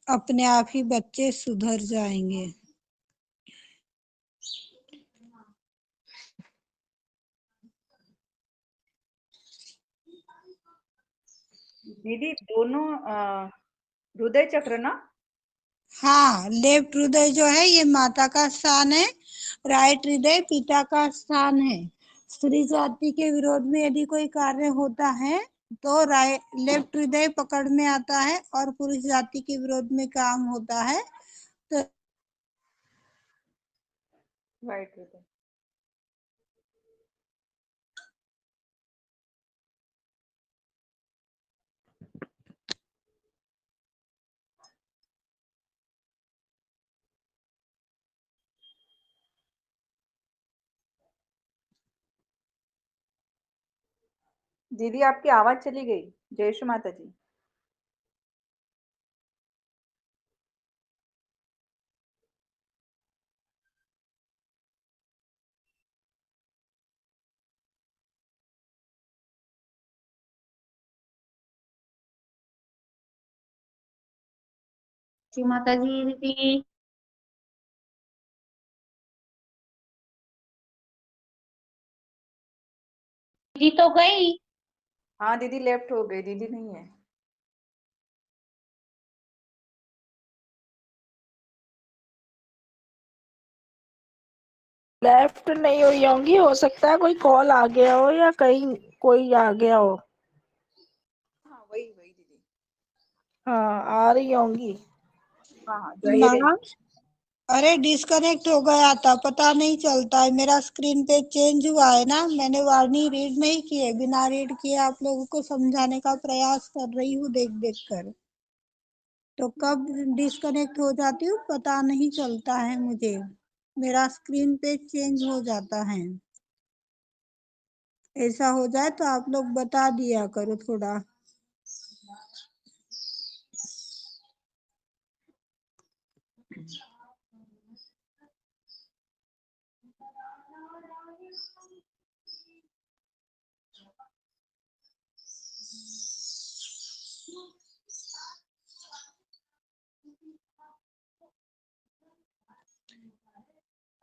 अपने आप ही बच्चे सुधर जाएंगे। दीदी दोनों हृदय चक्र ना? हाँ, लेफ्ट हृदय जो है ये माता का स्थान है, राइट हृदय पिता का स्थान है। स्त्री जाति के विरोध में यदि कोई कार्य होता है तो राइट लेफ्ट हृदय पकड़ में आता है, और पुरुष जाति के विरोध में काम होता है तो राइट हृदय। दीदी आपकी आवाज चली गई। जय श्री माता जी। श्री माता जी दीदी। दीदी तो गई। हाँ दीदी लेफ्ट हो गई, दीदी नहीं है। लेफ्ट नहीं हुई होंगी, हो सकता है कोई कॉल आ गया हो या कहीं कोई आ गया हो। हाँ वही वही दीदी। हाँ आ रही होंगी। हाँ हाँ ना, अरे डिस्कनेक्ट हो गया था, पता नहीं चलता है, मेरा स्क्रीन पे चेंज हुआ है ना, मैंने वार्निंग रीड नहीं की है, बिना रीड किए आप लोगों को समझाने का प्रयास कर रही हूँ देख देख कर, तो कब डिस्कनेक्ट हो जाती हूँ पता नहीं चलता है मुझे, मेरा स्क्रीन पे चेंज हो जाता है। ऐसा हो जाए तो आप लोग बता दिया करो थोड़ा।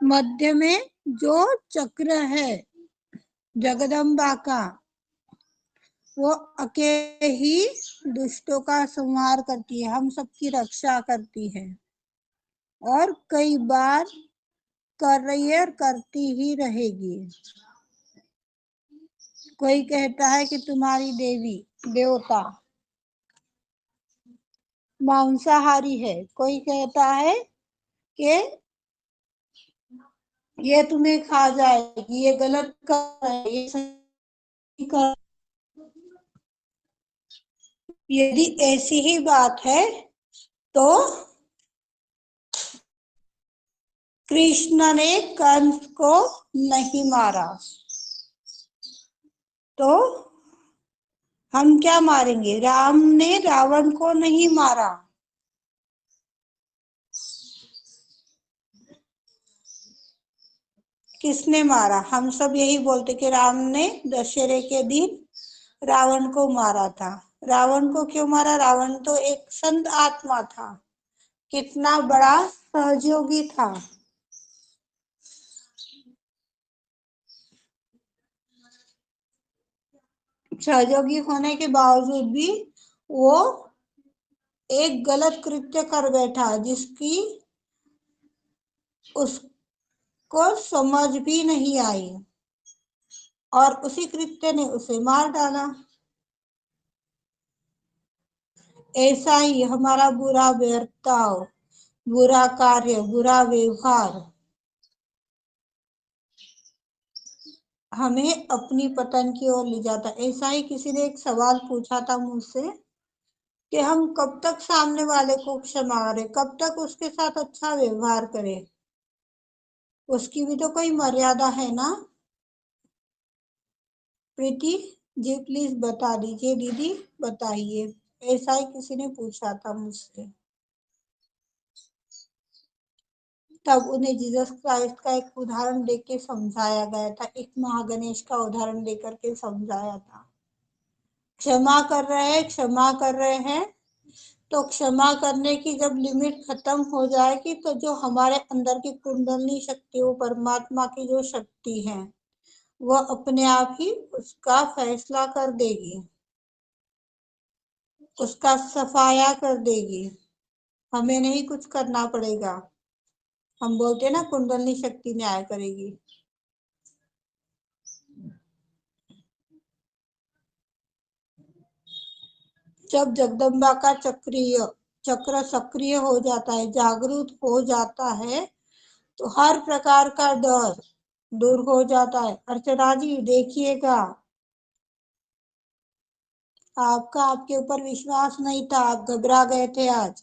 मध्य में जो चक्र है जगदम्बा का, वो अकेले ही दुष्टों का संहार करती है, हम सबकी रक्षा करती है, और कई बार कर रही है और करती ही रहेगी। कोई कहता है कि तुम्हारी देवी देवता मांसाहारी है, कोई कहता है कि ये तुम्हें खा जाएगी, ये गलत कर रहा है, ये सही कर। यदि ऐसी ही बात है तो कृष्ण ने कंस को नहीं मारा, तो हम क्या मारेंगे? राम ने रावण को नहीं मारा, किसने मारा? हम सब यही बोलते कि राम ने दशहरे के दिन रावण को मारा था। रावण को क्यों मारा? रावण तो एक संत आत्मा था, कितना बड़ा सहयोगी था। सहयोगी होने के बावजूद भी वो एक गलत कृत्य कर बैठा, जिसकी उसको समझ भी नहीं आई, और उसी कृत्य ने उसे मार डाला। ऐसा ही हमारा बुरा बर्ताव, बुरा कार्य, बुरा व्यवहार हमें अपनी पतन की ओर ले जाता। ऐसा ही किसी ने एक सवाल पूछा था मुझसे कि हम कब तक सामने वाले को क्षमा करें, कब तक उसके साथ अच्छा व्यवहार करें, उसकी भी तो कोई मर्यादा है ना। प्रीति जी प्लीज बता दीजिए। दीदी बताइए, ऐसा ही किसी ने पूछा था मुझसे, तब उन्हें जीसस क्राइस्ट का एक उदाहरण देके समझाया गया था, एक महागणेश का उदाहरण देकर के समझाया था। क्षमा कर रहे हैं, क्षमा कर रहे हैं, तो क्षमा करने की जब लिमिट खत्म हो जाएगी तो जो हमारे अंदर की कुंडलनी शक्ति, वो परमात्मा की जो शक्ति है, वह अपने आप ही उसका फैसला कर देगी, उसका सफाया कर देगी। हमें नहीं कुछ करना पड़ेगा। हम बोलते हैं ना, कुंडलनी शक्ति न्याय करेगी। जब जगदम्बा का चक्र सक्रिय हो जाता है, जागरूक हो जाता है, तो हर प्रकार का डर दूर हो जाता है। अर्चना जी देखिएगा, आपका आपके ऊपर विश्वास नहीं था, आप घबरा गए थे आज।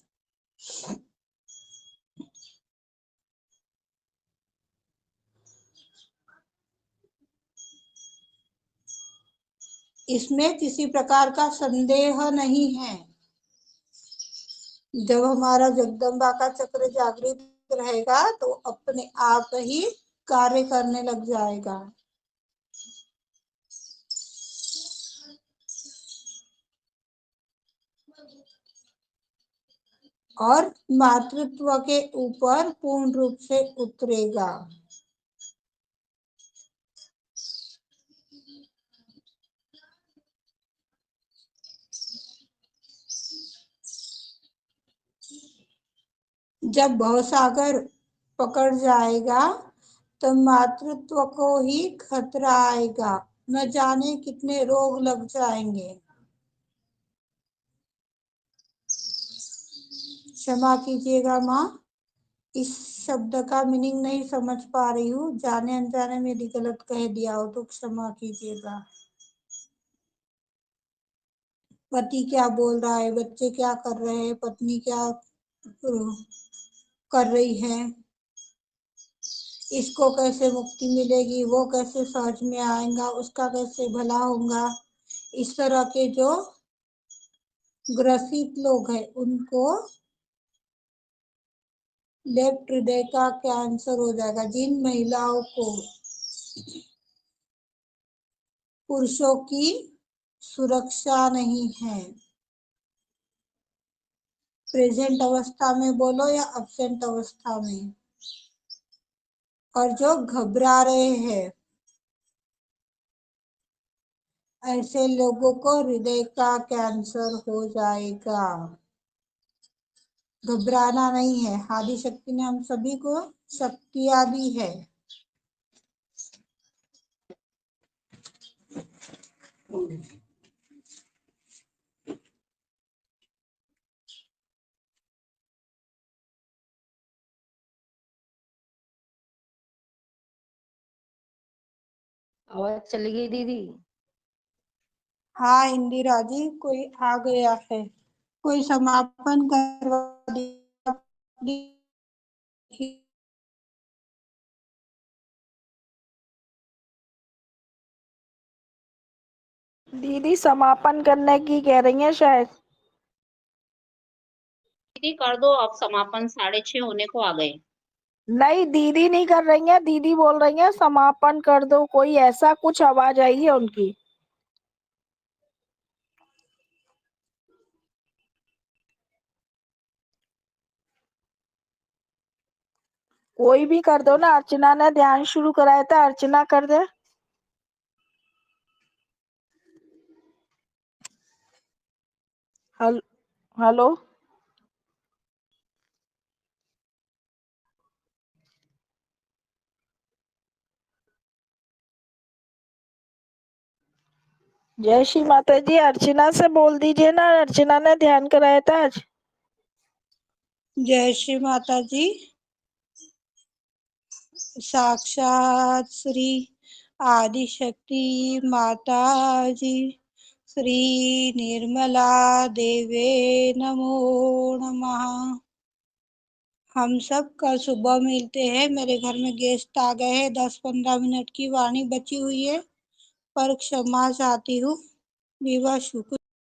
इसमें किसी प्रकार का संदेह नहीं है। जब हमारा जगदम्बा का चक्र जागृत रहेगा तो अपने आप ही कार्य करने लग जाएगा। और मातृत्व के ऊपर पूर्ण रूप से उतरेगा। जब भवसागर पकड़ जाएगा तो मातृत्व को ही खतरा आएगा, न जाने कितने रोग लग जाएंगे। क्षमा कीजिएगा माँ, इस शब्द का मीनिंग नहीं समझ पा रही हूँ, जाने अनजाने में यदि गलत कह दिया हो तो क्षमा कीजिएगा। पति क्या बोल रहा है, बच्चे क्या कर रहे हैं, पत्नी क्या कर रही है, इसको कैसे मुक्ति मिलेगी, वो कैसे समझ में आएगा, उसका कैसे भला होगा। इस तरह के जो ग्रसित लोग हैं उनको लेफ्ट हृदय का कैंसर हो जाएगा। जिन महिलाओं को पुरुषों की सुरक्षा नहीं है, प्रेजेंट अवस्था में बोलो या अब्सेंट अवस्था में, और जो घबरा रहे हैं, ऐसे लोगों को हृदय का कैंसर हो जाएगा। घबराना नहीं है, आदि शक्ति ने हम सभी को शक्तियां दी है। आवाज चली गई दीदी। हाँ इंदिरा जी, कोई आ गया है, कोई समापन करवा दिया। दीदी समापन करने की कह रही हैं शायद। दीदी कर दो अब समापन, 6:30 होने को आ गए। नहीं दीदी नहीं कर रही हैं, दीदी बोल रही हैं समापन कर दो, कोई ऐसा कुछ आवाज आई है उनकी। कोई भी कर दो ना, अर्चना ने ध्यान शुरू कराया था, अर्चना कर दे। हेलो। जय श्री माता जी, अर्चना से बोल दीजिए ना, अर्चना ने ध्यान कराया था आज। जय श्री माता जी। साक्षात श्री आदिशक्ति माता जी, श्री निर्मला देवे नमो नमः। हम सब कल सुबह मिलते हैं। मेरे घर में गेस्ट आ गए हैं, 10-15 मिनट की वाणी बची हुई है, पर क्षमा चाहती हूँ। विवा शुक्र।